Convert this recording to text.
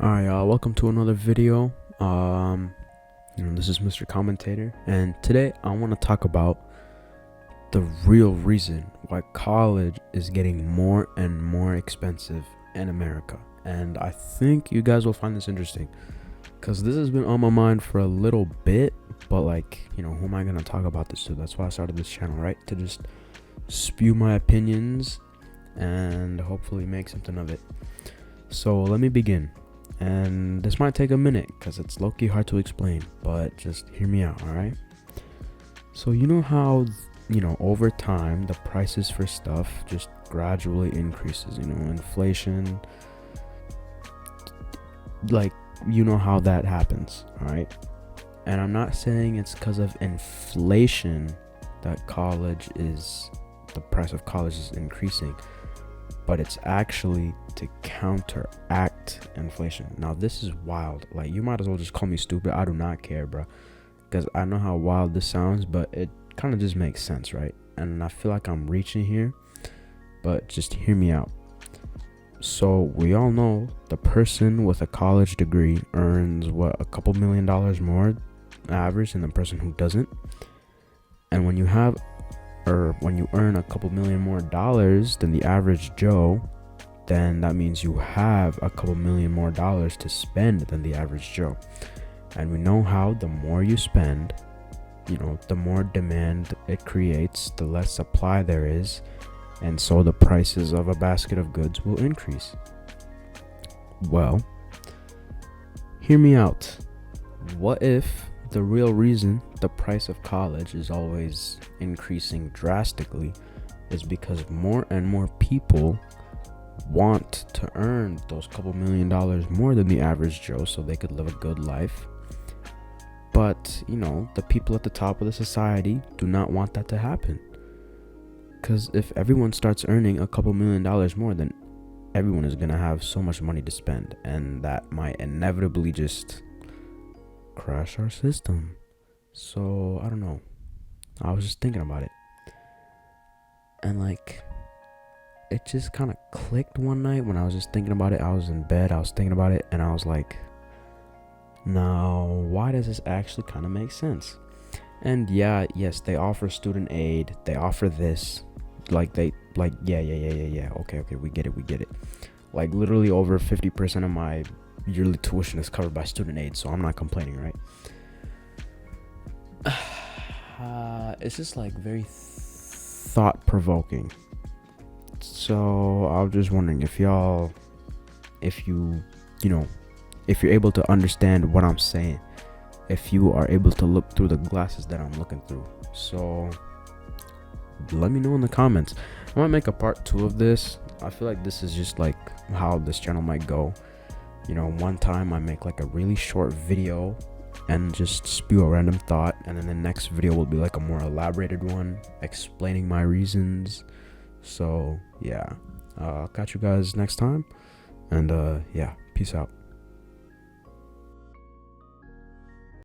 Alright, welcome to another video. This is Mr. Commentator, and today I want to talk about the real reason why college is getting more and more expensive in America. And I think you guys will find this interesting, because this has been on my mind for a little bit, but who am I going to talk about this to? That's why I started this channel, right? To just spew my opinions and hopefully make something of it. So let me begin. And this might take a minute because it's low-key hard to explain, but just hear me out, alright? So you know how, over time, the prices for stuff just gradually increases, inflation, how that happens, alright? And I'm not saying it's because of inflation that the price of college is increasing, but it's actually to counteract inflation. Now this is wild. You might as well just call me stupid. I do not care, bro, because I know how wild this sounds, but it kind of just makes sense, right? And I feel like I'm reaching here, but just hear me out. So we all know the person with a college degree earns a couple $1,000,000 more average than the person who doesn't. And when you earn a couple million more dollars than the average Joe, then that means you have a couple million more dollars to spend than the average Joe. And we know how the more you spend, the more demand it creates, the less supply there is, and so the prices of a basket of goods will increase. Well, hear me out. What if the real reason the price of college is always increasing drastically is because more and more people want to earn those couple $1,000,000 more than the average Joe so they could live a good life? But, the people at the top of the society do not want that to happen. Because if everyone starts earning a couple $1,000,000 more, then everyone is going to have so much money to spend. And that might inevitably just crash our system. So I don't know, I was just thinking about it, and it just kind of clicked one night when I was just thinking about it. I was in bed, I was thinking about it, and I was like, now why does this actually kind of make sense? And yes, they offer student aid, they offer this, okay, we get it. Literally over 50% of my yearly tuition is covered by student aid, so I'm not complaining, right? It's just very thought-provoking. So I was just wondering if you're able to understand what I'm saying, if you are able to look through the glasses that I'm looking through. So let me know in the comments. I might make a part 2 of this. I feel like this is just how this channel might go. One time I make a really short video and just spew a random thought, and then the next video will be a more elaborated one explaining my reasons. So yeah, I'll catch you guys next time, and peace out.